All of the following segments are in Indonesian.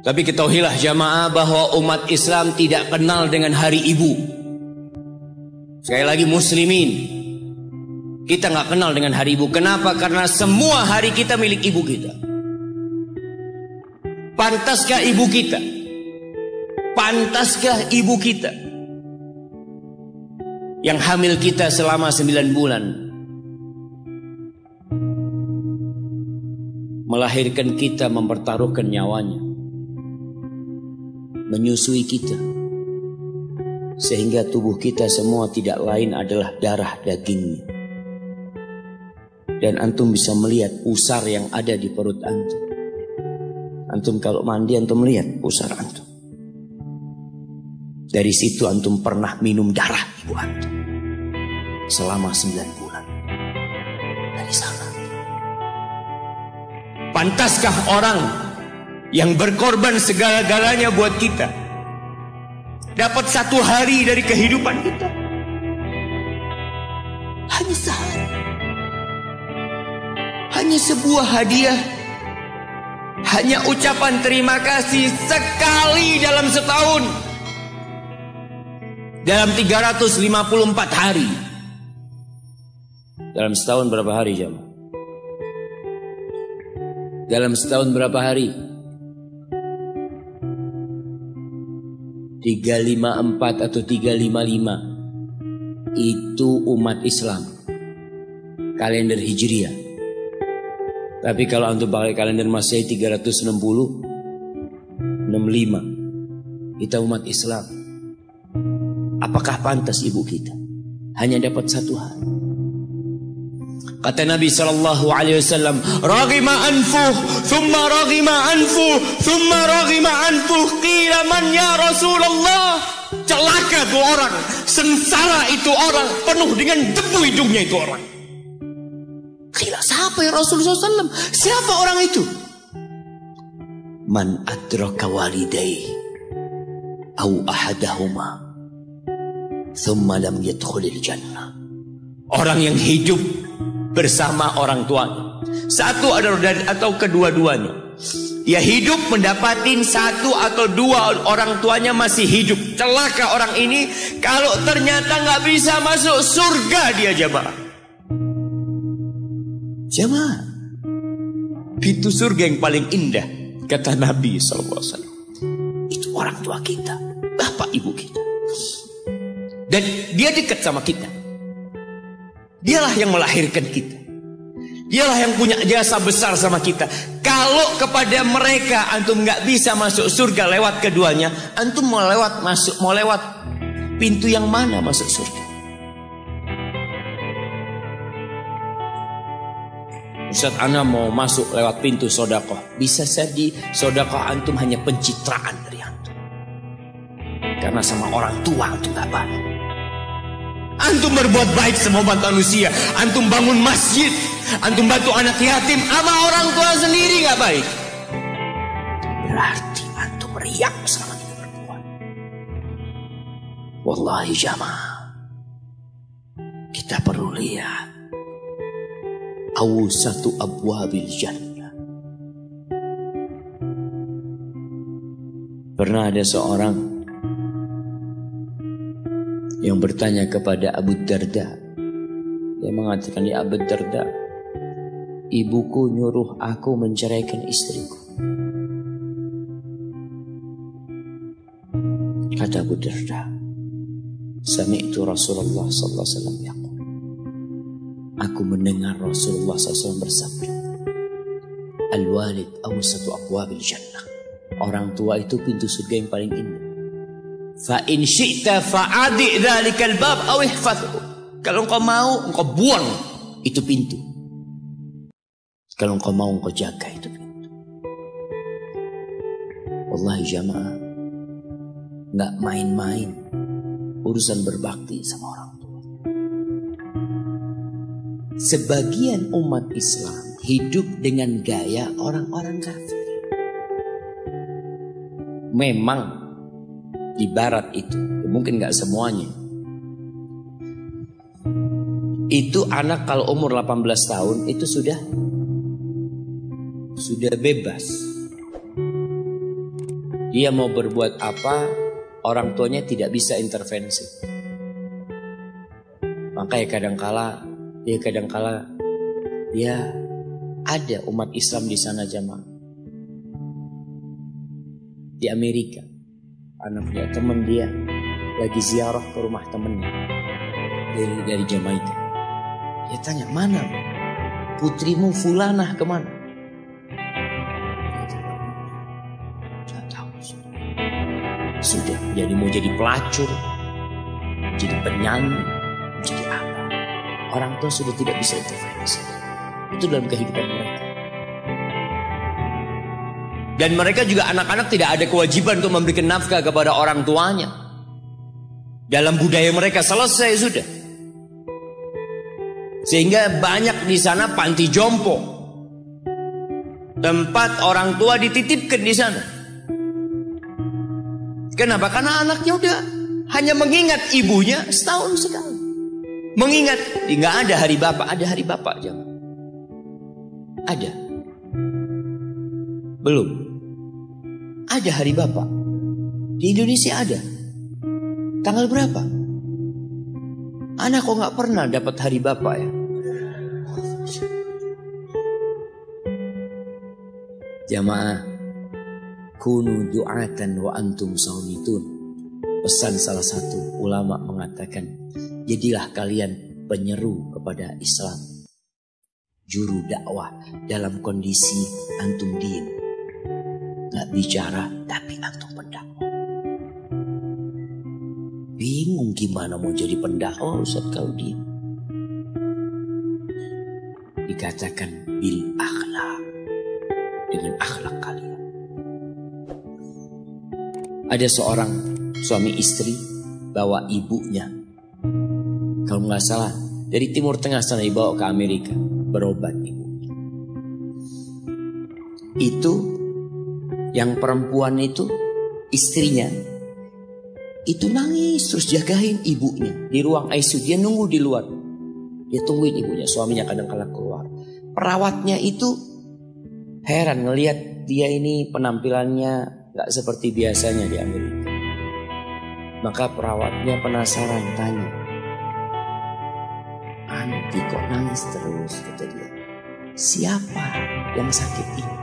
Tapi ketahuilah jamaah bahwa umat Islam tidak kenal dengan hari ibu. Sekali lagi muslimin, kita nggak kenal dengan hari ibu. Kenapa? Karena semua hari kita milik ibu kita. Pantaskah ibu kita? Pantaskah ibu kita yang hamil kita selama 9 bulan, melahirkan kita, mempertaruhkan nyawanya, menyusui kita, sehingga tubuh kita semua tidak lain adalah darah dagingnya. Dan antum bisa melihat pusar yang ada di perut antum. Antum kalau mandi antum melihat pusar antum. Dari situ antum pernah minum darah ibu antum selama 9 bulan. Dari sana. Pantaskah orang yang berkorban segala-galanya buat kita dapat 1 hari dari kehidupan kita? Hanya sehari. Hanya sebuah hadiah. Hanya ucapan terima kasih sekali dalam setahun. Dalam 354 hari. Dalam setahun berapa hari jam? Dalam setahun berapa hari? 354 atau 355. Itu umat Islam, kalender Hijriah. Tapi kalau antum pakai kalender Masehi 360, 65, kita umat Islam. Apakah pantas ibu kita hanya dapat 1 hari? Kata Nabi SAW, "Raghima anfuh, thumma raghima anfuh, thumma raghima anfuh, qila man ya Rasulullah." Celaka itu orang, sengsara itu orang, penuh dengan debu hidungnya itu orang. Qila, siapa ya Rasulullah SAW? Siapa orang itu? Man adraka walidayhi au ahadahuma thumma lam yadkhulil jannah. Orang yang hidup bersama orang tuanya, satu atau kedua-duanya. Dia hidup mendapatin 1 atau 2 orang tuanya masih hidup. Celaka orang ini kalau ternyata nggak bisa masuk surga dia jamaah. Jamaah, pintu surga yang paling indah kata Nabi SAW itu orang tua kita, bapak ibu kita. Dan dia dekat sama kita. Dialah yang melahirkan kita. Dialah yang punya jasa besar sama kita. Kalau kepada mereka antum nggak bisa masuk surga lewat keduanya, antum mau lewat pintu yang mana masuk surga? Ustaz, ana mau masuk lewat pintu sodakoh. Bisa jadi sodakoh antum hanya pencitraan dari antum. Karena sama orang tua antum gak baik. Antum berbuat baik sama manusia. Antum bangun masjid. Antum bantu anak yatim. Sama orang tua sendiri gak baik. Berarti antum riak selama kita berbuat. Wallahi jamaah, kita perlu lihat awsatu abwabil jannah. Pernah ada seorang yang bertanya kepada Abu Darda. Dia mengatakan, ya Abu Darda, ibuku nyuruh aku menceraikan istriku. Kata Abu Darda, sami'tu Rasulullah sallallahu alaihi wasallam yaqul, aku mendengar Rasulullah SAW bersabda, al-walid awsatu abwabil jannah. Orang tua itu pintu surga yang paling indah. Fa in syi'ta fa'adi dzalikal bab aw ihfazhu. Kalau engkau mau, engkau buang itu pintu. Kalau engkau mau, engkau jaga itu pintu. Wallahi jamaah, enggak main-main urusan berbakti sama orang tua. Sebagian umat Islam hidup dengan gaya orang-orang kafir. Memang di barat itu, mungkin gak semuanya, itu anak kalau umur 18 tahun itu sudah bebas. Dia mau berbuat apa, orang tuanya tidak bisa intervensi. Makanya kadangkala dia ada umat Islam di sana jamaah. Di Amerika, anaknya teman dia lagi ziarah ke rumah temennya dari Jamaika. Dia tanya, mana putrimu Fulanah kemana? Tidak tahu. Sudah jadi mau jadi pelacur, jadi penyanyi, jadi apa? Orang tua sudah tidak bisa intervensi. Itu dalam kehidupan mereka. Dan mereka juga anak-anak tidak ada kewajiban untuk memberikan nafkah kepada orang tuanya. Dalam budaya mereka selesai sudah. Sehingga banyak di sana panti jompo. Tempat orang tua dititipkan di sana. Kenapa? Karena anaknya udah hanya mengingat ibunya setahun sekali. Mengingat, nggak ada hari bapak, ada hari bapak jangan. Ada. Belum. Ada hari bapak. Di Indonesia ada. Tanggal berapa? Anak kok nggak pernah dapat hari bapak ya? Jamaah, kunu du'atan wa antum saumitun. Pesan salah satu ulama mengatakan, jadilah kalian penyeru kepada Islam, juru dakwah dalam kondisi antum diem, nggak bicara tapi antum pendakwah. Bingung gimana mau jadi pendakwah Ustaz kalau diem. Dikatakan bil akhlak, dengan akhlak kalian. Ada seorang suami istri bawa ibunya, kalau nggak salah dari Timur Tengah sana, dibawa ke Amerika berobat ibu. Itu yang perempuan itu istrinya itu nangis terus jagain ibunya di ruang ICU. Dia nunggu di luar, dia tungguin ibunya. Suaminya kadang-kadang keluar. Perawatnya itu heran ngelihat dia ini penampilannya gak seperti biasanya di Amerika. Maka perawatnya penasaran, tanya, "Anti kok nangis terus?" kata dia. "Siapa yang sakit ini?"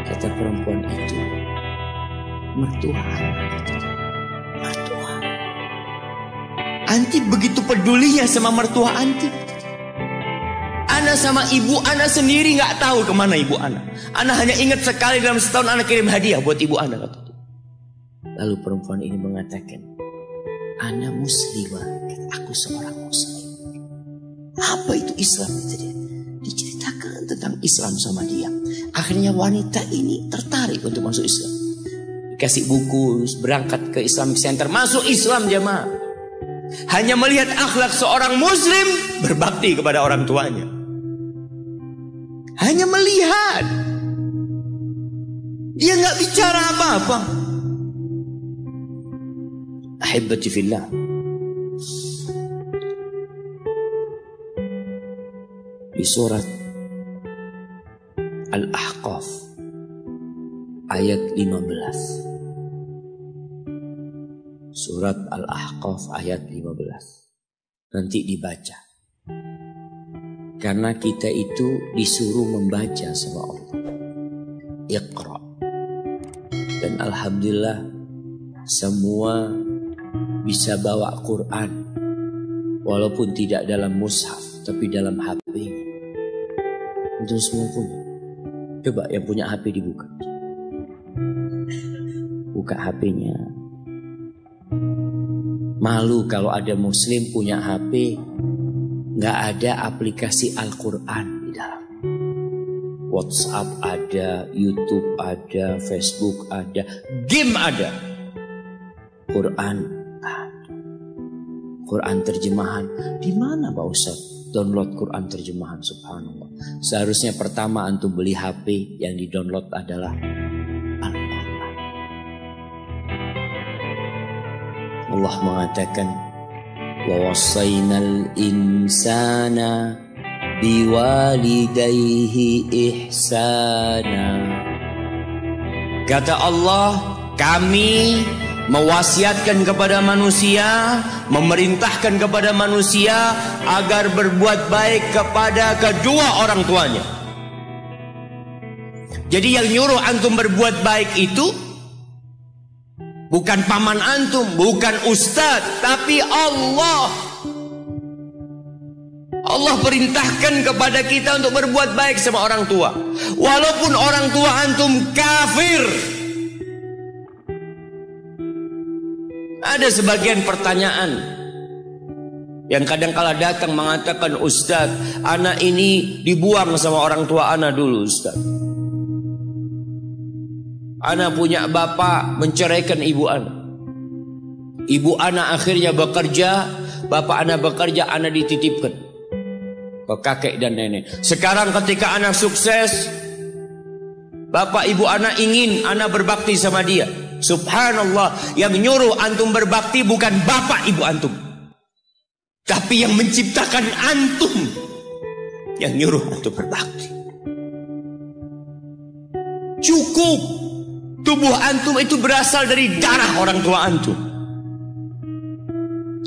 Kata perempuan itu, "Mertua anak." Mertua. Anti begitu pedulinya sama mertua anti. Ana sama ibu ana sendiri nggak tahu kemana ibu ana. Ana hanya ingat sekali dalam setahun ana kirim hadiah buat ibu ana. Lalu perempuan ini mengatakan, "Ana muslimah, aku seorang muslim." Apa itu Islam? Diceritakan tentang Islam sama dia. Akhirnya wanita ini tertarik untuk masuk Islam. Dikasih buku, berangkat ke Islamic Center, masuk Islam jamaah. Hanya melihat akhlak seorang muslim berbakti kepada orang tuanya. Hanya melihat. Dia nggak bicara apa-apa. Ahibati fillah. Di surat Al-Ahqaf ayat 15. Surat Al-Ahqaf ayat 15. Nanti dibaca. Karena kita itu disuruh membaca sama Allah. Iqra. Dan alhamdulillah semua bisa bawa Quran. Walaupun tidak dalam mushaf, tapi dalam HP. Itu semua punya. Coba yang punya HP dibuka. Buka HP-nya. Malu kalau ada muslim punya HP nggak ada aplikasi Al-Quran di dalam. WhatsApp ada, YouTube ada, Facebook ada, game ada. Quran ada. Quran terjemahan. Di mana Pak Ustaz download Quran terjemahan? Subhanallah. Seharusnya pertama antum beli HP yang di-download adalah Al-Quran. Allah mengatakan, wa wassaynal insana biwalidayhi ihsana. Kata Allah, kami mewasiatkan kepada manusia, memerintahkan kepada manusia agar berbuat baik kepada kedua orang tuanya. Jadi yang nyuruh antum berbuat baik itu bukan paman antum, bukan ustadz, tapi Allah. Allah perintahkan kepada kita untuk berbuat baik sama orang tua, walaupun orang tua antum kafir. Ada sebagian pertanyaan yang kadang kala datang mengatakan, Ustadz, anak ini dibuang sama orang tua anak dulu, Ustadz. Anak punya bapak menceraikan ibu anak. Ibu anak akhirnya bekerja, bapak anak bekerja, anak dititipkan ke kakek dan nenek. Sekarang ketika anak sukses, bapak ibu anak ingin anak berbakti sama dia. Subhanallah, yang nyuruh antum berbakti bukan bapak ibu antum, tapi yang menciptakan antum yang nyuruh antum berbakti. Cukup tubuh antum itu berasal dari darah orang tua antum.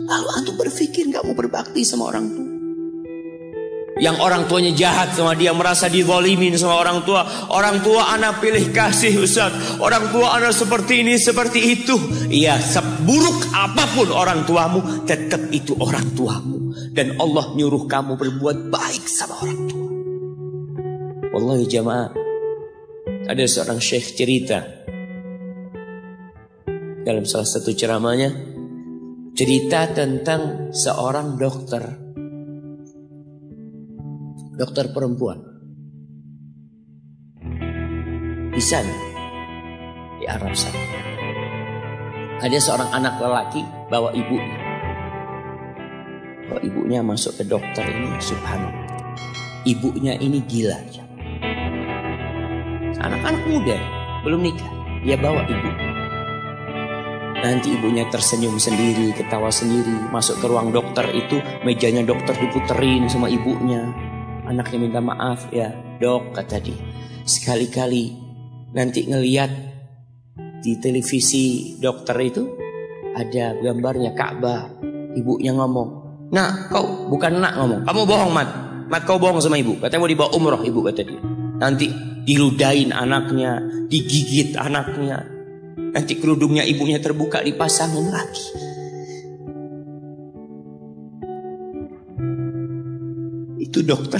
Lalu antum berpikir gak mau berbakti sama orang tua. Yang orang tuanya jahat sama dia, merasa dizalimin sama orang tua. Orang tua anak pilih kasih, Ustaz. Orang tua anak seperti ini, seperti itu. Iya, seburuk apapun orang tuamu, tetap itu orang tuamu. Dan Allah nyuruh kamu berbuat baik sama orang tua. Wallahi jamaah, ada seorang syekh cerita dalam salah satu ceramahnya, cerita tentang seorang dokter perempuan di sana, di Arab sana. Ada seorang anak lelaki bawa ibunya masuk ke dokter ini. Subhanallah, ibunya ini gila. Anak-anak muda belum nikah, dia bawa ibu. Nanti ibunya tersenyum sendiri, ketawa sendiri. Masuk ke ruang dokter itu, mejanya dokter diputerin sama ibunya. Anaknya minta maaf, ya dok, kata dia, sekali-kali nanti ngeliat di televisi dokter itu ada gambarnya Ka'bah. Ibunya ngomong, nak, kau bukan nak ngomong, kamu bohong mat kau bohong sama ibu. Katanya mau dibawa umroh ibu, kata dia. Nanti diludahin anaknya, digigit anaknya, nanti kerudungnya ibunya terbuka, dipasangin lagi. Itu dokter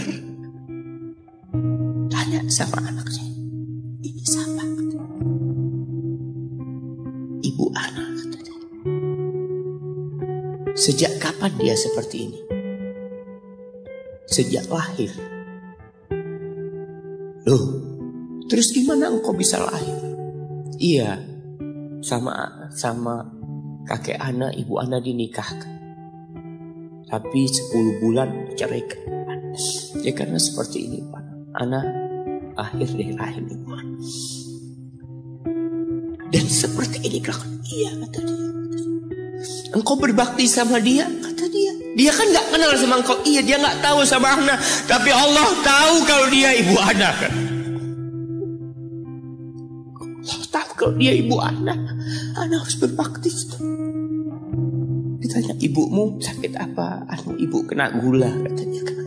tanya sama anaknya, ini siapa? Ibu anak, katanya. Sejak kapan dia seperti ini? Sejak lahir. Loh, terus gimana engkau bisa lahir? Iya, sama kakek anak, ibu anak dinikahkan, tapi 10 bulan diceraikan. Ya karena seperti ini Pak, anak lahir dari rahim ibu anak. Dan seperti ini kelakuan. Iya, kata dia. Engkau berbakti sama dia, kata dia. Dia kan gak kenal sama engkau. Iya, dia gak tahu sama anak, tapi Allah tahu kalau dia ibu anak kan. Allah tahu kalau dia ibu anak harus berbakti. Ditanya, ibumu sakit apa? Ibu kena gula, katanya.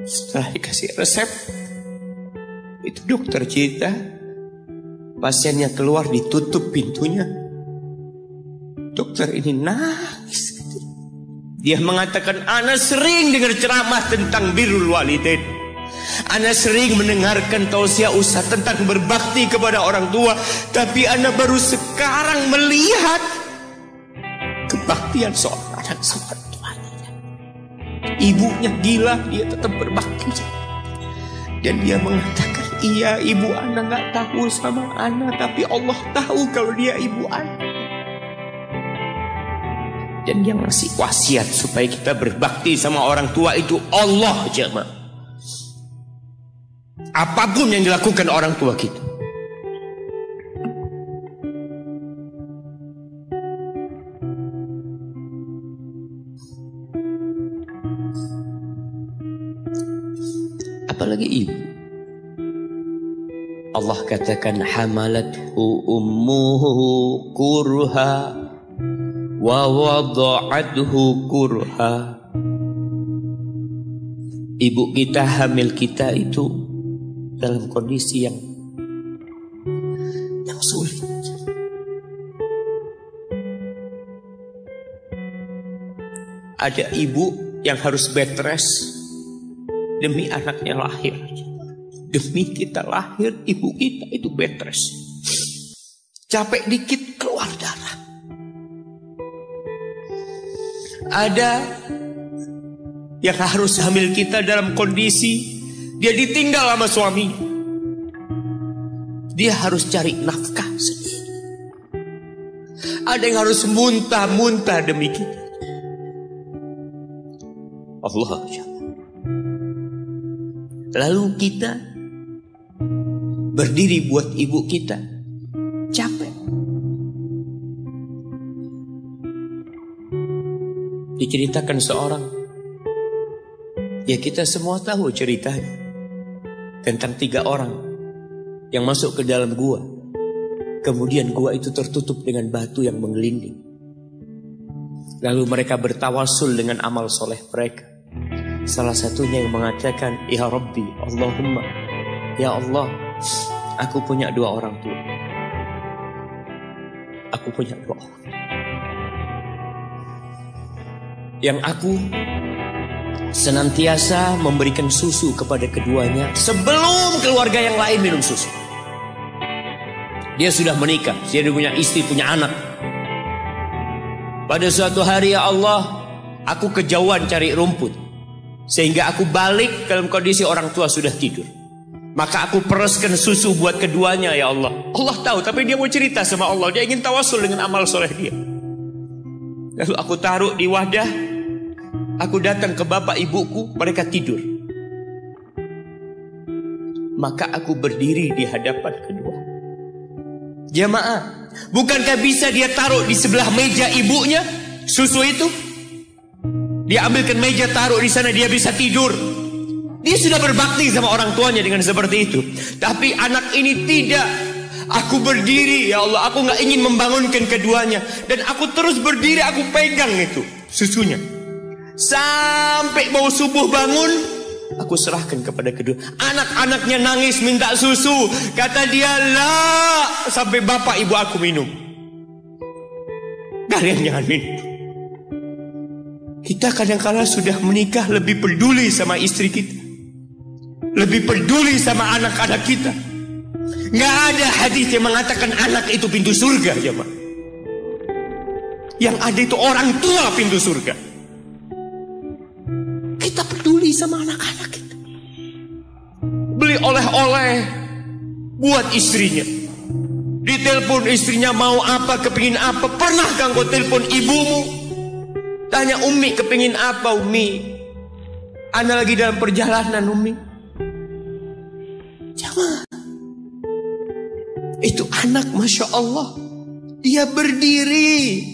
Setelah dikasih resep, itu dokter cerita, pasiennya keluar, ditutup pintunya. Dokter ini nangis. Dia mengatakan, ana sering dengar ceramah tentang birrul walidain. Ana sering mendengarkan tausiah ustaz tentang berbakti kepada orang tua, tapi ana baru sekarang melihat kebaktian seorang anak sama tuanya. Ibunya gila, dia tetap berbakti. Dan dia mengatakan, iya, ibu anak gak tahu sama anak, tapi Allah tahu kalau dia ibu anak. Dan yang ngasih wasiat supaya kita berbakti sama orang tua itu Allah, jemaah. Apapun yang dilakukan orang tua kita. Apalagi ibu. Allah katakan hamalathu ummuhu kurha wa wada'athu kurha. Ibu kita, hamil kita itu dalam kondisi yang sulit. Ada ibu yang harus bed rest demi anaknya lahir. Demi kita lahir, ibu kita itu bed rest. Capek dikit keluar darah. Ada yang harus hamil kita dalam kondisi dia ditinggal sama suaminya. Dia harus cari nafkah sendiri. Ada yang harus muntah-muntah demi kita. Allah. Lalu kita berdiri buat ibu kita. Capek. Diceritakan seorang, ya kita semua tahu ceritanya, tentang 3 orang yang masuk ke dalam gua. Kemudian gua itu tertutup dengan batu yang menggelinding. Lalu mereka bertawasul dengan amal soleh mereka. Salah satunya yang mengatakan, ya Rabbi, Allahumma, ya Allah, aku punya 2 orang tua. Aku punya 2 orang. Yang aku senantiasa memberikan susu kepada keduanya sebelum keluarga yang lain minum susu. Dia sudah menikah, dia punya istri, punya anak. Pada suatu hari, ya Allah, aku kejauhan cari rumput, sehingga aku balik dalam kondisi orang tua sudah tidur. Maka aku pereskan susu buat keduanya, ya Allah. Allah tahu, tapi dia mau cerita sama Allah. Dia ingin tawasul dengan amal soleh dia. Lalu aku taruh di wadah. Aku datang ke bapak ibuku, mereka tidur. Maka aku berdiri di hadapan kedua. Jamaah, bukankah bisa dia taruh di sebelah meja ibunya susu itu? Dia ambilkan meja, taruh di sana, dia bisa tidur. Dia sudah berbakti sama orang tuanya dengan seperti itu. Tapi anak ini tidak. Aku berdiri, ya Allah, aku gak ingin membangunkan keduanya. Dan aku terus berdiri, aku pegang itu susunya. Sampai mau subuh bangun, aku serahkan kepada kedua. Anak-anaknya nangis minta susu. Kata dia, lah, sampai bapak ibu aku minum. Kalian jangan minum. Kita kadang-kala sudah menikah lebih peduli sama istri kita, lebih peduli sama anak-anak kita. Nggak ada hadis yang mengatakan anak itu pintu surga, jemaah. Yang ada itu orang tua pintu surga. Kita peduli sama anak-anak kita. Beli oleh-oleh buat istrinya. Ditelepon istrinya mau apa, kepingin apa. Pernahkah engkau telepon ibumu? Tanya, Umi kepingin apa, Umi? Ana lagi dalam perjalanan, Umi. Jangan. Itu anak, Masya Allah, dia berdiri.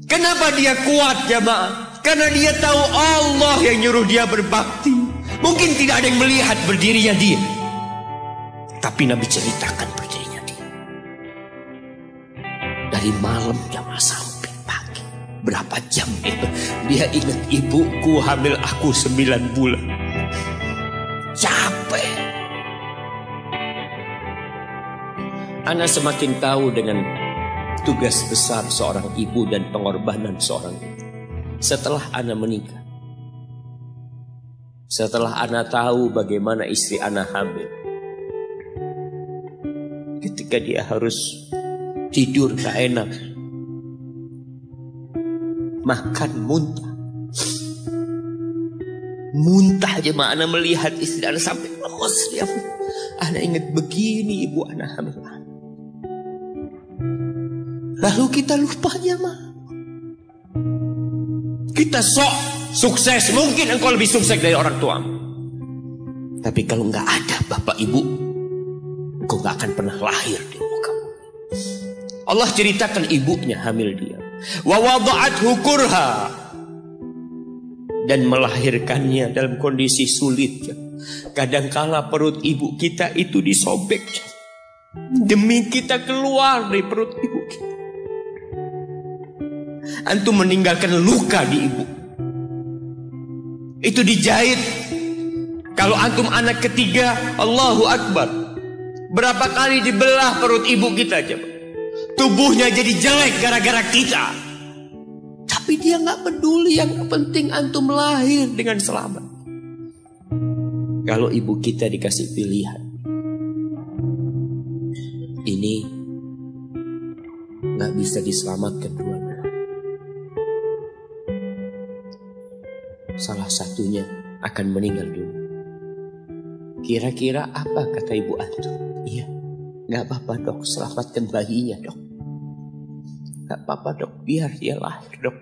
Kenapa dia kuat, jamaah? Karena dia tahu Allah yang nyuruh dia berbakti. Mungkin tidak ada yang melihat berdirinya dia, tapi Nabi ceritakan berdirinya dia. Dari malam jamaah sampai pagi, berapa jam itu? Dia ingat, ibuku hamil aku 9 bulan. Capek. Ana semakin tahu dengan tugas besar seorang ibu dan pengorbanan seorang ibu. Setelah Ana menikah, setelah Ana tahu bagaimana istri Ana hamil, ketika dia harus tidur gak enak, makan muntah, aja Ana melihat istri Ana sampai lemas dia. Ana ingat begini ibu Ana hamil. Lalu kita lupa, jemaah. Kita sok sukses, mungkin engkau lebih sukses dari orang tua. Tapi kalau nggak ada bapak ibu, engkau nggak akan pernah lahir di muka bumi. Allah ceritakan ibunya hamil dia. Wa wada'athu kurha, dan melahirkannya dalam kondisi sulit. kadangkala perut ibu kita itu disobek demi kita keluar dari perut ibu kita. Antum meninggalkan luka di ibu. Itu dijahit. Kalau antum anak ketiga, Allahu Akbar, berapa kali dibelah perut ibu kita coba. Tubuhnya jadi jelek gara-gara kita. Tapi dia gak peduli, yang penting antum lahir dengan selamat. Kalau ibu kita dikasih pilihan, ini gak bisa diselamatkan dua-duanya. Salah satunya akan meninggal dulu. Kira-kira apa kata ibu antum? Iya, gak apa-apa dok, selamatkan bayinya dok. Gak apa-apa dok, biar dia lahir dok.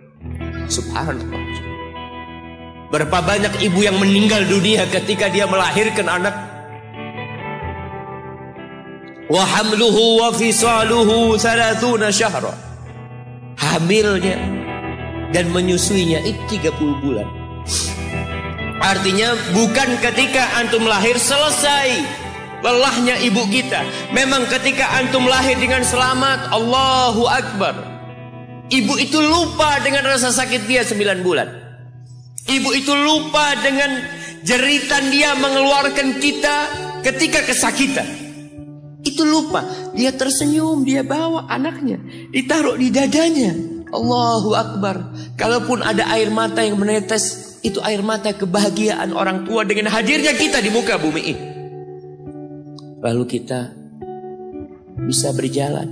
Subhanallah. Berapa banyak ibu yang meninggal dunia ketika dia melahirkan anak. Wa hamluhu wa fisaluhu 30 syahra. Hamilnya dan menyusuinya itu 30 bulan. Artinya bukan ketika antum lahir selesai lelahnya ibu kita. Memang ketika antum lahir dengan selamat, Allahu Akbar, ibu itu lupa dengan rasa sakit dia 9 bulan. Ibu itu lupa dengan jeritan dia mengeluarkan kita ketika kesakitan. Itu lupa. Dia tersenyum, dia bawa anaknya, ditaruh di dadanya. Allahu Akbar. Kalaupun ada air mata yang menetes, itu air mata kebahagiaan orang tua dengan hadirnya kita di muka bumi ini. Lalu kita bisa berjalan.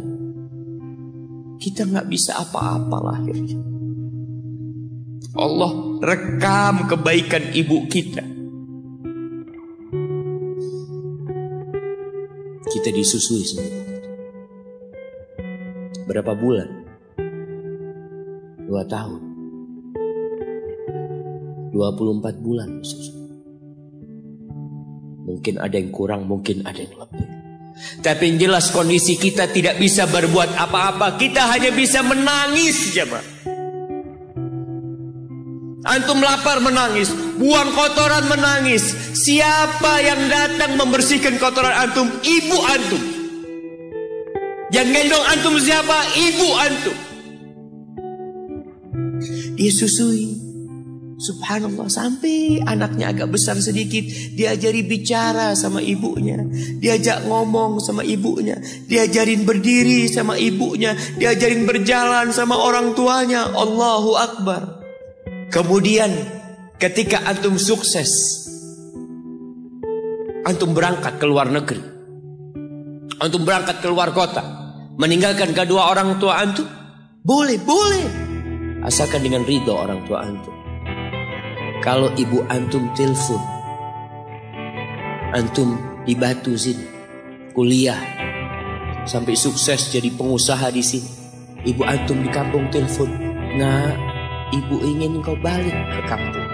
Kita nggak bisa apa-apa lahirnya. Allah rekam kebaikan ibu kita. Kita disusui sendiri. Berapa bulan? 2 tahun. 24 bulan disusui. Mungkin ada yang kurang, mungkin ada yang lebih. Tapi yang jelas kondisi kita tidak bisa berbuat apa-apa. Kita hanya bisa menangis, jemaah. Antum lapar menangis, buang kotoran menangis. Siapa yang datang membersihkan kotoran antum? Ibu antum. Yang gendong antum siapa? Ibu antum. Dia susui. Subhanallah, sampai anaknya agak besar sedikit, diajari bicara sama ibunya, diajak ngomong sama ibunya, diajarin berdiri sama ibunya, diajarin berjalan sama orang tuanya. Allahu Akbar. Kemudian ketika antum sukses, antum berangkat ke luar negeri, antum berangkat ke luar kota, meninggalkan kedua orang tua antum, boleh, asalkan dengan ridho orang tua antum. Kalau ibu antum telepon, antum di Batu sini, kuliah, sampai sukses jadi pengusaha di sini, ibu antum di kampung telepon, nah, ibu ingin kau balik ke kampung.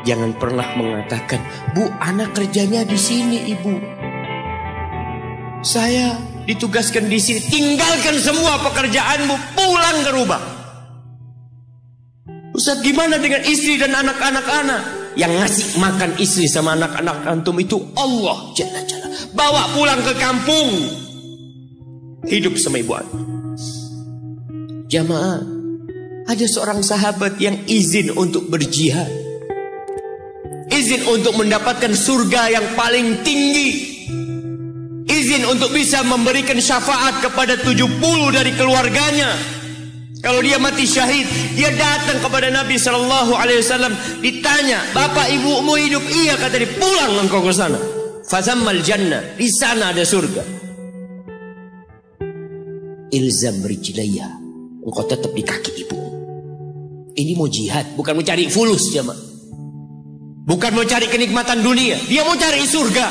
Jangan pernah mengatakan, Bu, anak kerjanya di sini, ibu. Saya ditugaskan di sini. Tinggalkan semua pekerjaanmu, pulang ke rumah. Ustaz, gimana dengan istri dan anak-anak anak? Yang ngasih makan istri sama anak-anak antum itu Allah Jalla Jalla. Bawa pulang ke kampung. Hidup sama ibu antum. Jamaah, ada seorang sahabat yang izin untuk berjihad, izin untuk mendapatkan surga yang paling tinggi, izin untuk bisa memberikan syafaat kepada 70 dari keluarganya. Kalau dia mati syahid, dia datang kepada Nabi SAW, ditanya, bapak ibumu hidup? Iya, kata dia. Pulang engkau ke sana. Fazammal jannah, di sana ada surga. Ilzam rijlaiha, engkau tetap di kaki ibu. Ini mau jihad, bukan mau cari fulus, jemaah. Bukan mau cari kenikmatan dunia, dia mau cari surga.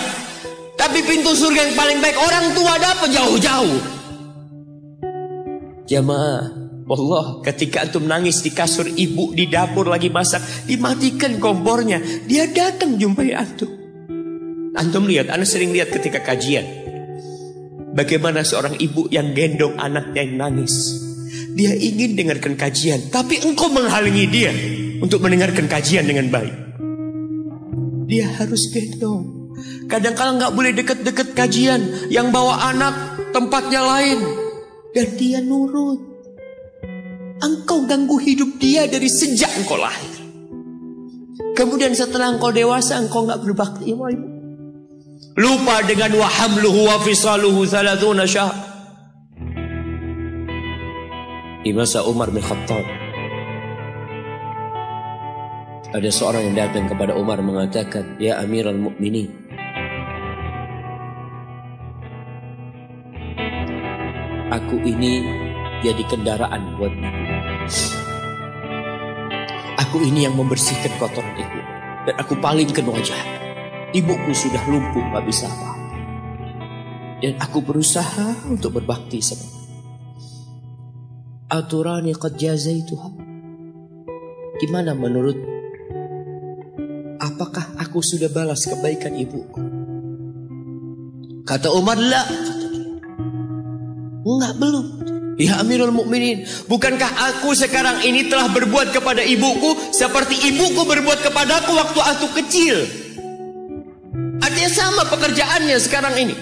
Tapi pintu surga yang paling baik orang tua dapat jauh-jauh. Jemaah, wallah, ketika antum nangis di kasur ibu, di dapur lagi masak, dimatikan kompornya, dia datang jumpai antum. Antum lihat, anda sering lihat ketika kajian, bagaimana seorang ibu yang gendong anaknya yang nangis. Dia ingin dengarkan kajian, tapi engkau menghalangi dia untuk mendengarkan kajian dengan baik. dia harus gendong. Kadang-kala nggak boleh deket-deket kajian, yang bawa anak tempatnya lain, dan dia nurut. Engkau ganggu hidup dia dari sejak engkau lahir. Kemudian setelah engkau dewasa, engkau nggak berbakti sama ibu. Lupa dengan wa hamluhu wa fisaluhu 30 syahr. Di masa Umar bin Khattab, ada seorang yang datang kepada Umar mengatakan, "Ya Amirul Mukminin, aku ini jadi kendaraan buat ibu. Aku ini yang membersihkan kotoran ibu, dan aku palingkan wajah. Ibuku sudah lumpuh, gak bisa apa-apa. Dan aku berusaha untuk berbakti sama ibu. Aturani qad jazaituha. Gimana menurut? Apakah aku sudah balas kebaikan ibuku?" Kata Umar, "La." Enggak, belum. "Ya Amirul Mukminin, bukankah aku sekarang ini telah berbuat kepada ibuku seperti ibuku berbuat kepadaku waktu aku kecil?" Artinya sama pekerjaannya sekarang ini.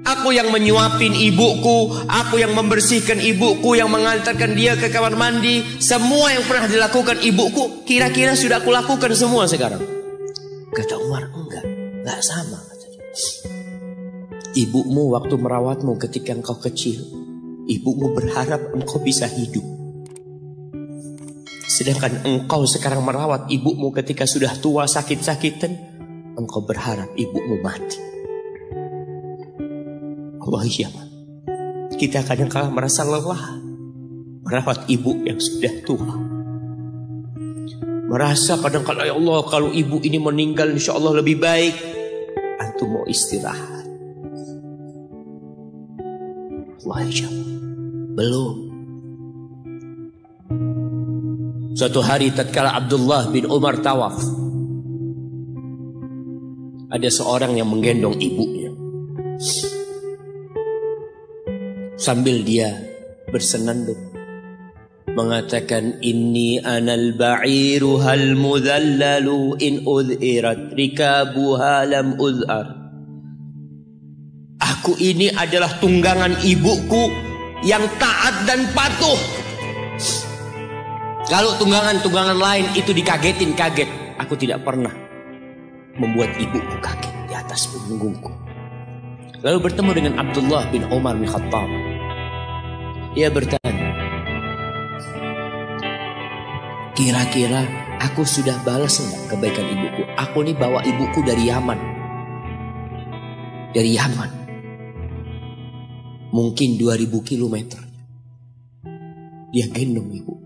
Aku yang menyuapin ibuku, aku yang membersihkan ibuku, yang mengantarkan dia ke kamar mandi. Semua yang pernah dilakukan ibuku, kira-kira sudah aku lakukan semua sekarang. Kata Umar, enggak sama. Ibumu waktu merawatmu ketika engkau kecil, ibumu berharap engkau bisa hidup. Sedangkan engkau sekarang merawat ibumu ketika sudah tua sakit-sakitan, engkau berharap ibumu mati. Allah, iya, kita kadang-kala merasa lelah merawat ibu yang sudah tua. Merasa kadang-kala, ya Allah, kalau ibu ini meninggal insya Allah lebih baik. Antum mau istirahat. Allah, iya, belum. Suatu hari tatkala Abdullah bin Umar tawaf, ada seorang yang menggendong ibunya. Sambil dia bersenandung mengatakan, "Inni anal ba'iru hal mudhallalu in udhirat rikabuha lam udhar." Aku ini adalah tunggangan ibuku yang taat dan patuh. Kalau tunggangan-tunggangan lain itu dikagetin, kaget. Aku tidak pernah membuat ibuku kaget di atas punggungku. Lalu bertemu dengan Abdullah bin Umar bin Khattab. Dia bertanya, "Kira-kira aku sudah balas enggak kebaikan ibuku? Aku ini bawa ibuku dari Yaman. Dari Yaman. Mungkin 2000 kilometer. Dia gendong ibu.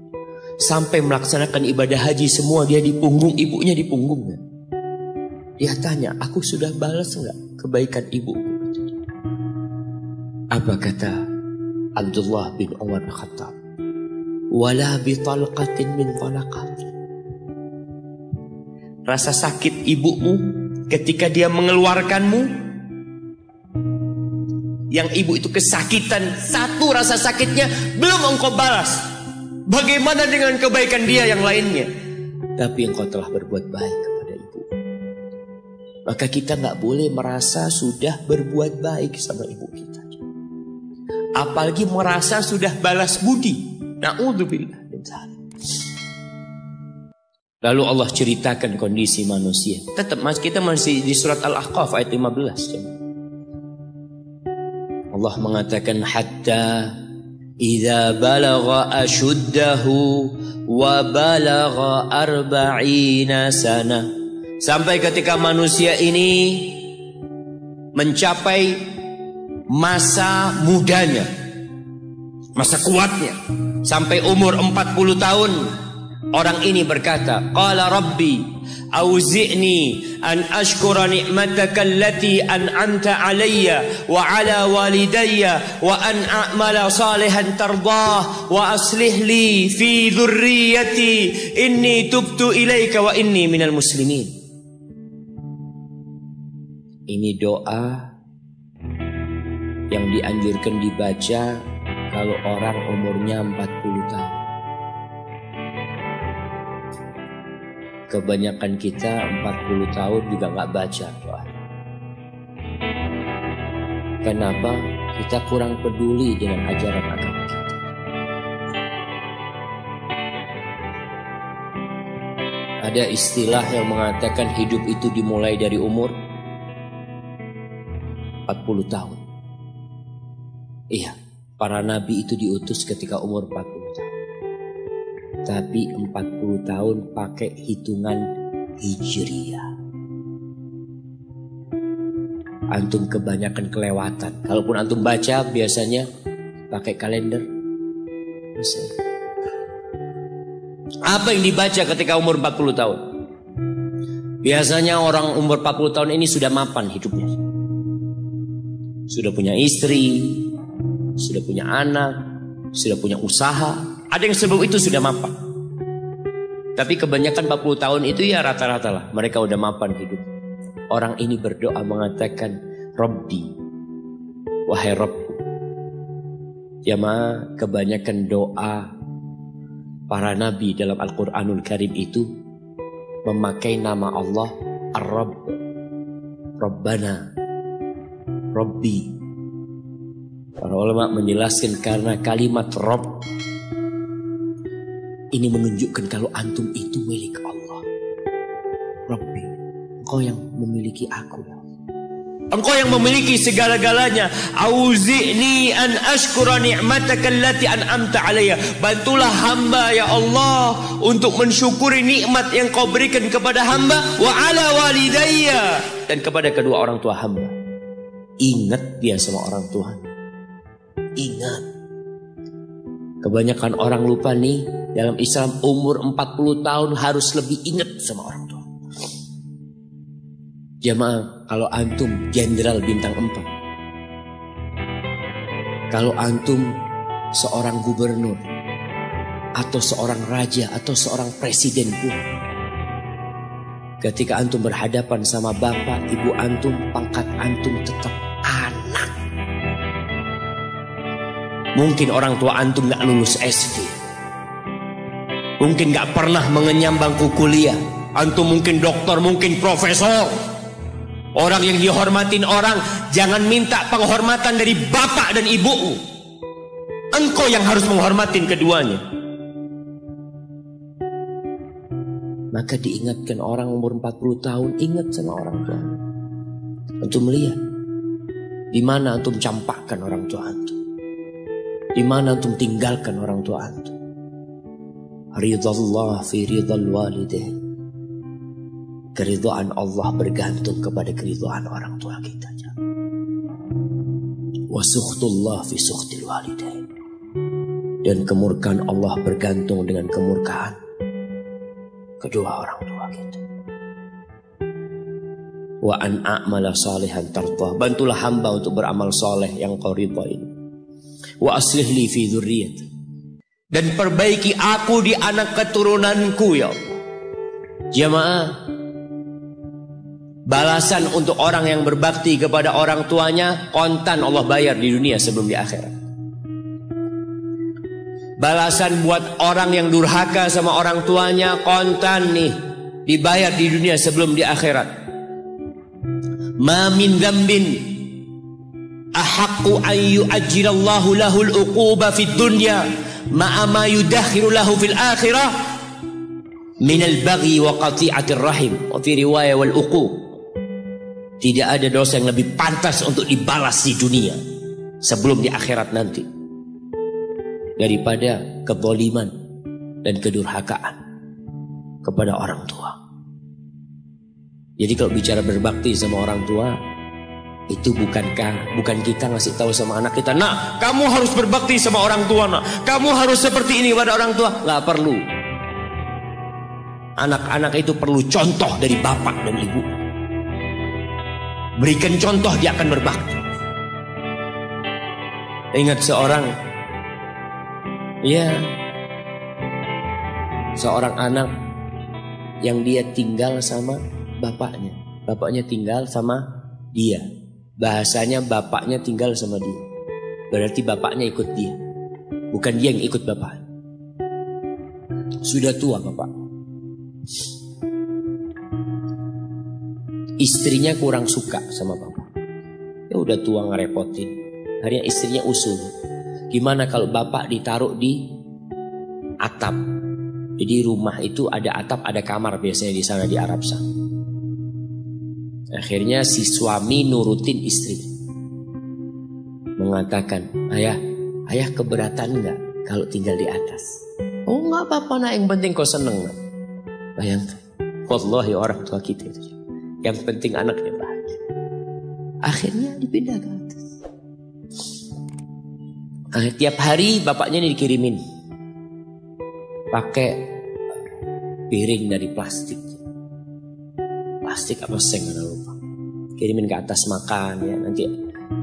Sampai melaksanakan ibadah haji semua dia di punggung, ibunya di punggungnya. Dia tanya, aku sudah balas enggak kebaikan ibuku?" Apa kata Abdullah bin Umar bin Khattab? "Wala bitalqatin min talaqat." Rasa sakit ibumu ketika dia mengeluarkanmu, yang ibu itu kesakitan, satu rasa sakitnya belum engkau balas. Bagaimana dengan kebaikan dia yang lainnya? Tapi engkau telah berbuat baik kepada ibu. Maka kita nggak boleh merasa sudah berbuat baik sama ibu kita. Apalagi merasa sudah balas budi. Na'udzubillah min dzalik. Lalu Allah ceritakan kondisi manusia. Tetap kita masih di surat Al-Ahqaf ayat 15. Allah mengatakan, hatta idza balagha ashuddahu wa balagha 40 sana. Sampai ketika manusia ini mencapai masa mudanya, masa kuatnya, sampai umur 40 tahun, orang ini berkata, qala rabbi auzi'ni an ashkura ni'mataka allati an'amta alayya wa ala walidayya wa an a'mala salihan tardah wa aslih li fi dhurriyyati inni tubtu ilaika wa inni minal muslimin. Ini doa yang dianjurkan dibaca kalau orang umurnya 40 tahun. kebanyakan kita 40 tahun juga nggak baca doa. Kenapa? Kita kurang peduli dengan ajaran agama kita. Ada istilah yang mengatakan hidup itu dimulai dari umur 40 tahun. Iya, para nabi itu diutus ketika umur 40 tahun. Tapi 40 tahun pakai hitungan hijriyah. Antum kebanyakan kelewatan. Kalaupun antum baca biasanya pakai kalender Masehi. Apa yang dibaca ketika umur 40 tahun? Biasanya orang umur 40 tahun ini sudah mapan hidupnya. Sudah punya istri, sudah punya anak, sudah punya usaha. Ada yang sebelum itu sudah mapan. Tapi kebanyakan 40 tahun itu ya rata-rata lah. Mereka udah mapan hidup. Orang ini berdoa mengatakan, Rabbi, wahai Rabbku. Jamaah, kebanyakan doa para nabi dalam Al-Quranul Karim itu memakai nama Allah Ar-Rabb, Rabbana, Rabbi. Para ulama menjelaskan karena kalimat Rabb ini menunjukkan kalau antum itu milik Allah. Rabbi, engkau yang memiliki aku ya. Engkau yang memiliki segala-galanya. Auzi'ni an ashkura ni'mataka allati an'amta alayya. Bantulah hamba ya Allah untuk mensyukuri nikmat yang kau berikan kepada hamba wa ala walidayya, dan kepada kedua orang tua hamba. Ingat dia sama orang tua. Ingat. Kebanyakan orang lupa nih, dalam Islam umur 40 tahun harus lebih ingat sama orang tua. Jamaah, kalau antum jenderal bintang 4, kalau antum seorang gubernur atau seorang raja atau seorang presiden pun, ketika antum berhadapan sama bapak ibu antum, pangkat antum tetap anak. Mungkin orang tua antum gak lulus SD, mungkin gak pernah mengenyam bangku kuliah. Antum mungkin dokter, mungkin profesor. Orang yang dihormatin orang, jangan minta penghormatan dari bapak dan ibumu. Engkau yang harus menghormatin keduanya. Maka diingatkan orang umur 40 tahun, ingat sama orang tua. Antum lihat, di mana antum campakkan orang tua antum, di mana antum tinggalkan orang tua antum. Ridallah fi ridal walidain. Keridhaan Allah bergantung kepada keridhaan orang tua kita. Wa sukhtullah fi sukhtil walidain. Dan kemurkaan Allah bergantung dengan kemurkaan kedua orang tua kita. Wa an a'mala salihan tardah. Bantulah hamba untuk beramal soleh yang kau ridha ini. Wa aslih li fi dzurriyyati. Dan perbaiki aku di anak keturunanku ya Allah. Jamaah, balasan untuk orang yang berbakti kepada orang tuanya kontan Allah bayar di dunia sebelum di akhirat. Balasan buat orang yang durhaka sama orang tuanya kontan nih, dibayar di dunia sebelum di akhirat. Ma min dzambin ahaqqu an yu'ajjilallahu lahul uquba fid dunya ma'a ma yudakhiru lahu fil akhirah minal baghi wa qati'atir rahim wa fi riwayah wal uquq. Tidak ada dosa yang lebih pantas untuk dibalas di dunia sebelum di akhirat nanti daripada kezaliman dan kedurhakaan kepada orang tua. Jadi kalau bicara berbakti sama orang tua, itu bukan kita ngasih tahu sama anak kita, "Nak, kamu harus berbakti sama orang tua, nak. Kamu harus seperti ini pada orang tua." Nggak perlu. Anak-anak itu perlu contoh dari bapak dan ibu. Berikan contoh, dia akan berbakti. Ingat seorang anak yang dia tinggal sama bapaknya. Bapaknya tinggal sama dia. Bahasanya bapaknya tinggal sama dia. Berarti bapaknya ikut dia, bukan dia yang ikut bapak. Sudah tua bapak. Istrinya kurang suka sama bapak. Ya udah tua ngerepotin. Akhirnya istrinya usul, gimana kalau bapak ditaruh di atap? Jadi rumah itu ada atap, ada kamar biasanya di sana di Arab sana. Akhirnya si suami nurutin istri, mengatakan, ayah keberatan nggak kalau tinggal di atas? Oh nggak apa-apa nak, yang penting kau seneng. Bayangkan, wallahi orang tua kita itu, yang penting anaknya bahagia. Akhirnya dipindah ke atas. Tiap hari bapaknya ini dikirimin pakai piring dari plastik. Plastik apa seng nggak lupa. Kirimin ke atas makan ya, nanti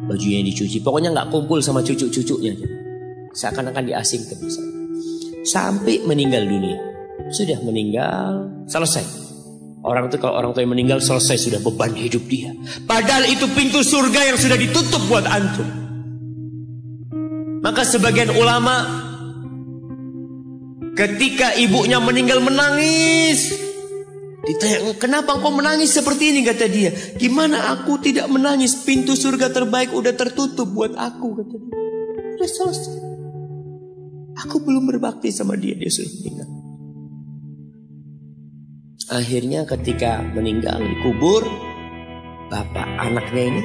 bajunya dicuci. Pokoknya nggak kumpul sama cucu-cucunya. Seakan-akan diasingkan. Sampai meninggal dunia. Sudah meninggal, selesai. Orang itu kalau orang tua yang meninggal selesai, sudah beban hidup dia. Padahal itu pintu surga yang sudah ditutup buat antum. Maka sebagian ulama ketika ibunya meninggal menangis. Ditanya, kenapa kau menangis seperti ini? Kata dia, gimana aku tidak menangis? Pintu surga terbaik udah tertutup buat aku, kata dia. Udah selesai. Aku belum berbakti sama dia, dia sudah meninggal. Akhirnya ketika meninggal dikubur, bapak anaknya ini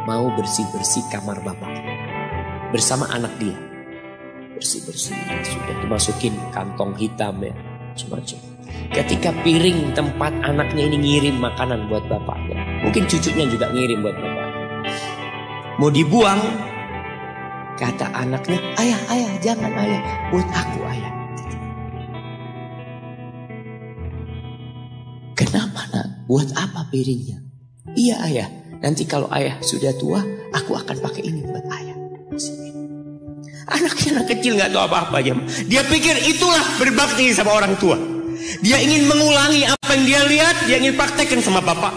mau bersih-bersih kamar bapak bersama anak dia. Bersih-bersih, sudah dimasukin kantong hitam ya, macam-macam. Ketika piring tempat anaknya ini ngirim makanan buat bapaknya, mungkin cucunya juga ngirim buat bapaknya, mau dibuang, kata anaknya, ayah jangan ayah, buat aku ayah. Kenapa nak? Buat apa piringnya? Iya ayah, nanti kalau ayah sudah tua, aku akan pakai ini buat ayah. Anaknya anak kecil nggak tahu apa-apa aja. Dia pikir itulah berbakti sama orang tua. Dia ingin mengulangi apa yang dia lihat, dia ingin praktekkan sama bapak.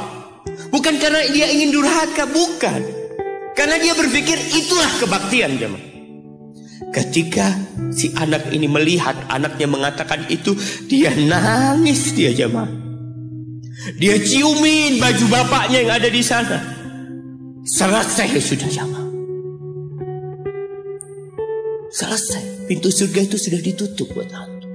Bukan karena dia ingin durhaka, bukan. Karena dia berpikir itulah kebaktian jemaah. Ketika si anak ini melihat anaknya mengatakan itu, dia nangis dia jemaah. Dia ciumin baju bapaknya yang ada di sana. Selesai sudah jemaah. Selesai, pintu surga itu sudah ditutup buat antum.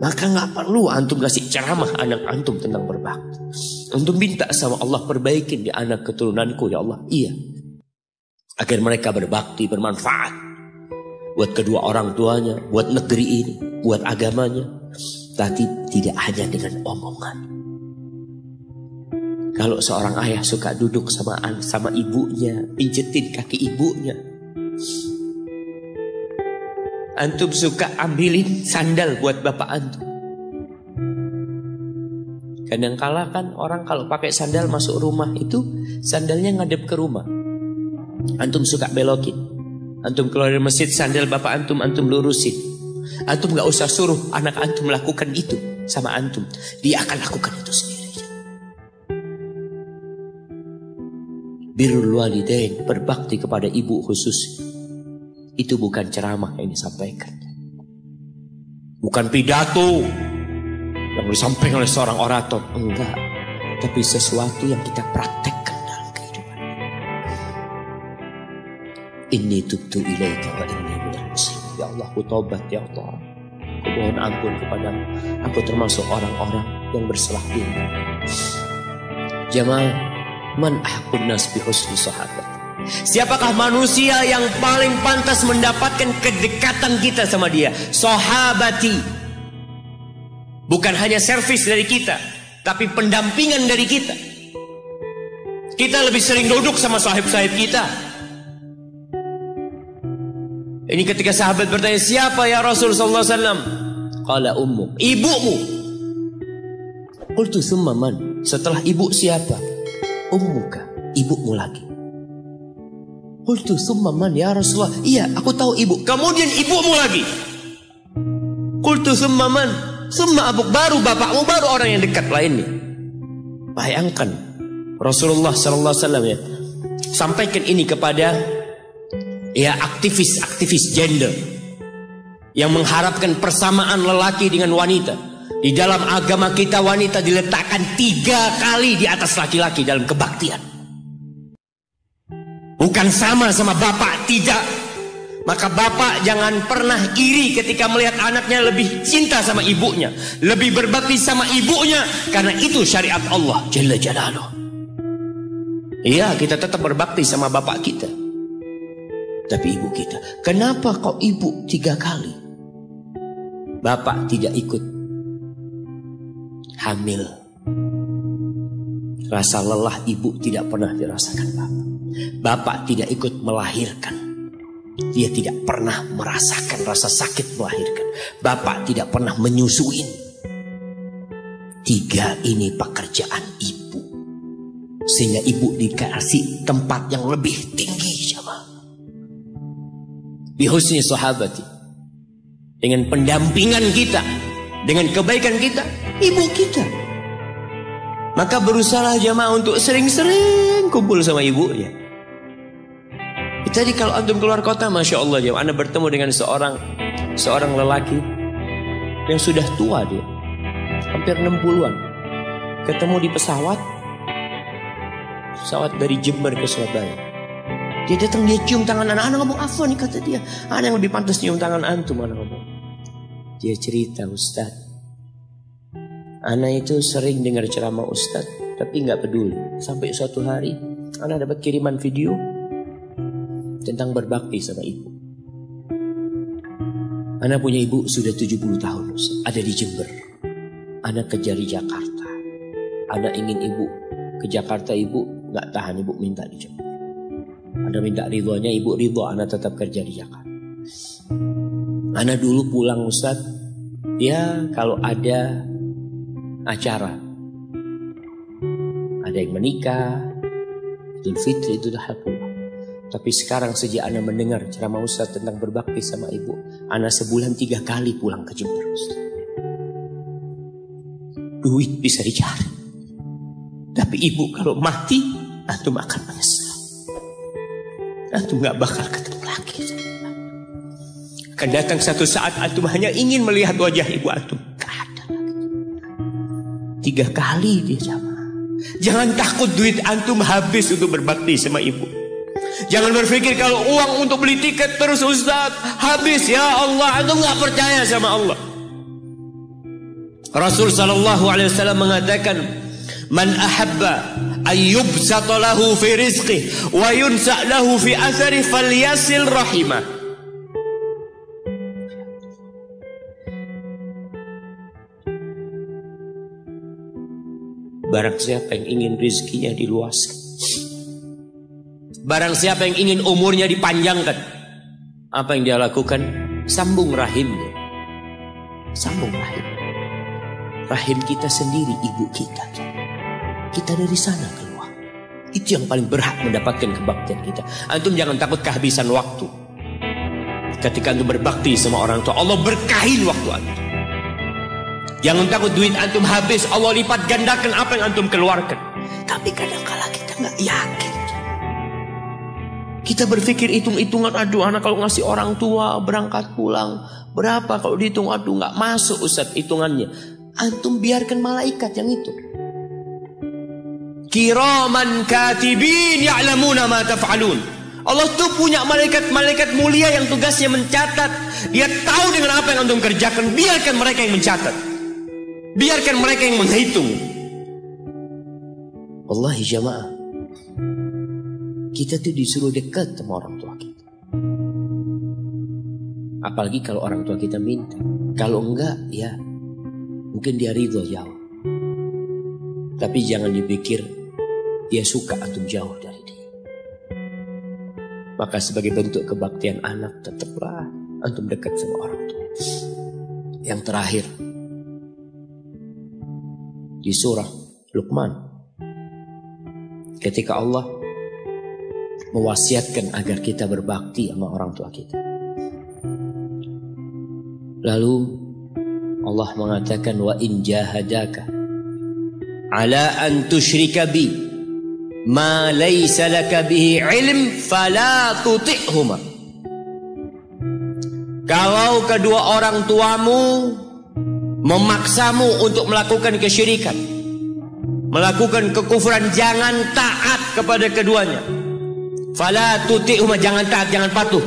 Maka nggak perlu antum kasih ceramah anak antum tentang berbakti. Antum minta sama Allah, perbaikin di anak keturunanku ya Allah. Iya, agar mereka berbakti, bermanfaat buat kedua orang tuanya, buat negeri ini, buat agamanya. Tapi tidak hanya dengan omongan. Kalau seorang ayah suka duduk sama ibunya, pijetin kaki ibunya, antum suka ambilin sandal buat bapak antum. Kadangkala kan orang kalau pakai sandal masuk rumah itu sandalnya ngadep ke rumah. Antum suka belokin. Antum keluar dari masjid, sandal bapak antum lurusin. Antum gak usah suruh anak antum lakukan itu sama antum. Dia akan lakukan itu sendiri. Birrul walidain, berbakti kepada ibu khusus. Itu bukan ceramah yang disampaikan. Bukan pidato yang disampaikan oleh seorang orator. Enggak. Tapi sesuatu yang kita praktekkan dalam kehidupan. Inni tubtu ilaika wa inni minal muslimin. Ya Allah, aku taubat ya Allah. Aku mohon ampun kepadamu. Aku termasuk orang-orang yang bersalah diri. Jamaah, man ahqun nas bi husni sahabat. Siapakah manusia yang paling pantas mendapatkan kedekatan kita sama dia? Sahabati. Bukan hanya servis dari kita, tapi pendampingan dari kita. Kita lebih sering duduk sama sahib-sahib kita. Ini ketika sahabat bertanya, siapa ya Rasul sallallahu alaihi wasallam? Qala ummuk, ibumu. Qultu tsumma man? Setelah ibu siapa? Ummuka, ibumu lagi. Qultu tsumma man ya Rasulullah? Iya, aku tahu ibu. Kemudian ibumu lagi. Qultu tsumma man? Tsumma abuk, baru bapakmu, baru orang yang dekat lainnya. Bayangkan Rasulullah sallallahu alaihi wasallam ya, sampaikan ini kepada ya aktivis gender yang mengharapkan persamaan lelaki dengan wanita. Di dalam agama kita wanita diletakkan 3 kali di atas laki-laki dalam kebaktian. Bukan sama bapak, tidak. Maka bapak jangan pernah iri ketika melihat anaknya lebih cinta sama ibunya, lebih berbakti sama ibunya, karena itu syariat Allah Jalla Jalaluh. Iya, kita tetap berbakti sama bapak kita. Tapi ibu kita, kenapa kok ibu 3 kali? Bapak tidak ikut hamil. Rasa lelah ibu tidak pernah dirasakan bapak. Bapak tidak ikut melahirkan. Dia tidak pernah merasakan rasa sakit melahirkan. Bapak tidak pernah menyusuin. 3 ini pekerjaan ibu. Sehingga ibu dikasih tempat yang lebih tinggi, jamaah. Bihusni sahabati, dengan pendampingan kita, dengan kebaikan kita, ibu kita. Maka berusaha jamaah untuk sering-sering kumpul sama ibunya. Tadi kalau antum keluar kota, masya Allah jamaah, anda bertemu dengan seorang lelaki yang sudah tua, dia hampir 60-an, ketemu di pesawat dari Jember ke Surabaya. Dia datang, dia cium tangan anak ngomong, apa nih, kata dia, anak yang lebih pantas cium tangan antum, anak ngomong. Dia cerita, Ustaz, anak itu sering dengar ceramah Ustaz, tapi nggak peduli. Sampai suatu hari anak dapat kiriman video tentang berbakti sama ibu. Anak punya ibu sudah 70 tahun, Ustaz, ada di Jember. Anak kejar di Jakarta. Anak ingin ibu ke Jakarta, ibu nggak tahan, ibu minta di Jember. Anak minta ridhonya, ibu ridho, anak tetap kerja di Jakarta. Anak dulu pulang, Ustaz, ya kalau ada acara, ada yang menikah, Idul Fitri, Idul Adha pulang. Tapi sekarang sejak anak mendengar ceramah Ustaz tentang berbakti sama ibu, anak sebulan 3 kali pulang ke Jember, Ustaz. Duit bisa dicari, tapi ibu kalau mati, antum akan menyesal. Antum gak bakal ketemu lagi. Akan datang satu saat antum hanya ingin melihat wajah ibu antum, gak ada lagi. 3 kali dia jamaah. Jangan takut duit antum habis untuk berbakti sama ibu. Jangan berpikir kalau uang untuk beli tiket terus Ustaz habis, ya Allah, antum gak percaya sama Allah. Rasul sallallahu alaihi wasallam mengatakan, man ahabba ayyubsata lahu fi rizqi wa yunsa lahu fi athari falyasil rahimah. Barang siapa yang ingin rizkinya diluaskan, barang siapa yang ingin umurnya dipanjangkan, apa yang dia lakukan? Sambung rahimnya. Sambung rahim. Rahim kita sendiri, ibu kita. Kita dari sana keluar. Itu yang paling berhak mendapatkan kebaktian kita. Antum jangan takut kehabisan waktu. Ketika antum berbakti sama orang tua, Allah berkahin waktu antum. Jangan takut duit antum habis, Allah lipat gandakan apa yang antum keluarkan. Tapi kadang-kala kita nggak yakin. Kita berpikir hitung-hitungan, aduh anak kalau ngasih orang tua berangkat pulang berapa, kalau dihitung aduh nggak masuk Ustaz hitungannya. Antum biarkan malaikat yang itu. Kiraman katibin ya'lamuna ma taf'alun. Allah tuh punya malaikat mulia yang tugasnya mencatat. Dia tahu dengan apa yang antum kerjakan. Biarkan mereka yang mencatat. Biarkan mereka yang menghitung. Wallahi jamaah, kita tuh disuruh dekat sama orang tua kita. Apalagi kalau orang tua kita minta. Kalau enggak, ya mungkin dia ridho jauh. Tapi jangan dipikir dia suka antum jauh dari dia. Maka sebagai bentuk kebaktian anak, tetaplah antum dekat sama orang tua. Yang terakhir, di surah Luqman, ketika Allah mewasiatkan agar kita berbakti sama orang tua kita, lalu Allah mengatakan, wa in jahadaka ala an tusyrika bi ma laysa laka bihi ilm fala tuti'huma. Kalau kedua orang tuamu memaksamu untuk melakukan kesyirikan, melakukan kekufuran, jangan taat kepada keduanya. Fala tuti'huma, jangan taat, jangan patuh.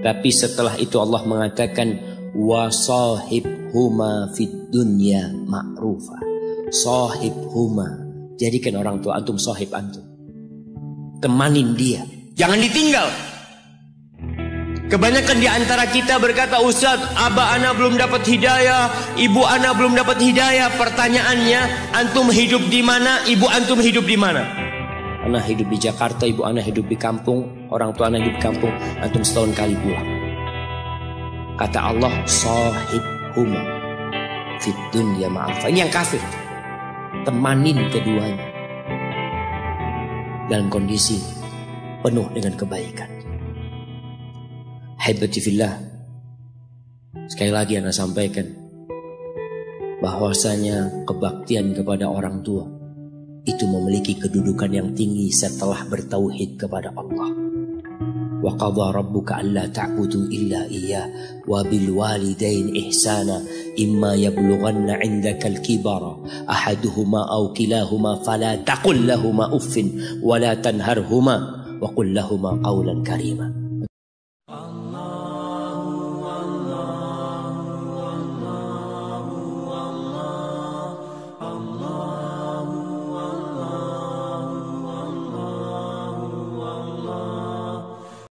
Tapi setelah itu Allah mengatakan wasahibhuma fid dunya ma'rufa. Sahibhuma, jadikan orang tua antum sahib antum. Temanin dia, jangan ditinggal. Kebanyakan di antara kita berkata, Ustaz, abah ana belum dapat hidayah, ibu ana belum dapat hidayah. Pertanyaannya, antum hidup di mana, ibu antum hidup di mana? Ana hidup di Jakarta, ibu ana hidup di kampung, orang tua ana hidup di kampung, antum setahun kali pulang. Kata Allah, sahibhuma fid dunya ma'rufa. Ini yang kafir. Temanin keduanya dalam kondisi penuh dengan kebaikan. Haibati fillah, sekali lagi Anda sampaikan bahwasanya kebaktian kepada orang tua itu memiliki kedudukan yang tinggi setelah bertauhid kepada Allah. Wa qadha rabbuka alla ta'budu illa iyyah wa bil walidain ihsana imma yablughanna 'indaka al-kibara ahaduhuma aw kilahuma fala taqul lahumā uffin wa la tanharhumā wa qul lahumā qawlan karīmā.